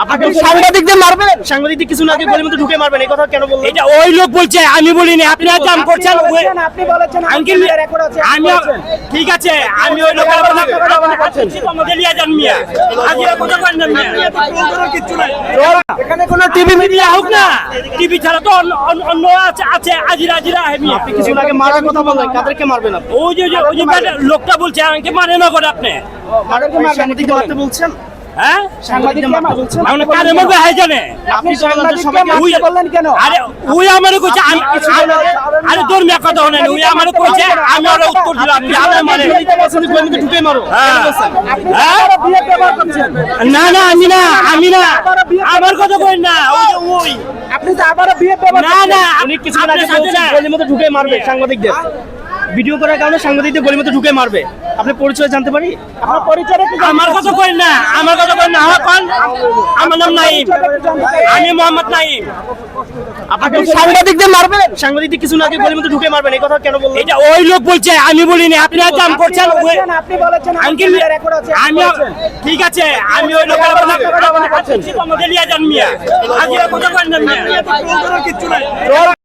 আপনি সাংবাদিকদের মারবেন? সাংবাদিকদের কিছু না আগে গলির মধ্যে ঢুকে মারবেন, এই কথা কেন বললেন? এটা ওই লোক বলছে, আমি বলিনি। আপনি জাম করছেন, আপনি বলেছেন আঙ্কেল আমি ঠিক আছে, আমি ওই লোকের আমাকে নিয়ে যান মিয়া। আজ কথা করেন না মিয়া, এখানে কোনো টিভি মিডিয়া হোক না, টিভি ছাড়া তো অন্য আছে আজিরা আজিরা মিয়া। আপনি কিছু আগে মারার কথা বললেন, কাদেরকে মারবেন আপনি? ওই যে লোকটা বলছে আমাকে মানে না করে আপনি, সাংবাদিকদের মারতে বলছেন? হ্যাঁ সাংবাদিকদের মারতে বলছেন? আমরা কারে মরবে হয় জানে। আপনি ওই- বললেন কেন? আরে ওই আমারে কইছে আরে তোর মিয়া কথা হনে ওই আমারে কইছে, আমি ওর উত্তর দিলাম আপনি আমার মানে গলির মধ্যে ঢুকে মারো, হ্যাঁ। কেন বলছেন? হ্যাঁ? বিয়ে ব্যবহার করছেন। না না আমি না আমার কথা কই না, ওই যে ওই আপনি তো আবারও বিয়ে ব্যবহার না না উনি কিছু আপনার আগে সাথে বলছেন না। গলির মধ্যে ঢুকে মারবে সাংবাদিকদের। ভিডিও করার কারণে সাংবাদিকদের গলির মধ্যে ঢুকে মারবে। আপনি পরিচয় জানতে পারি? আপনার পরিচয় একটু আমার কথা কই না, আমার কথা কই না। আমার নাম নাইম, আমি মোহাম্মদ নাইম। আপনি সাংবাদিকদের মারবেন? সাংবাদিকদের কিছু না আগে গলির মধ্যে ঢুকে মারবেন, এই কথা কেন বললেন? এটা ওই লোক বলছে, আমি বলিনি। আপনি জাম করছেন, আপনি বলেছেন আঙ্কেল রেকর্ড আছে আমি ঠিক আছে, আমি ওই লোকের আমাকে নিয়ে যান মিয়া। আজ কথা করেন না মিয়া।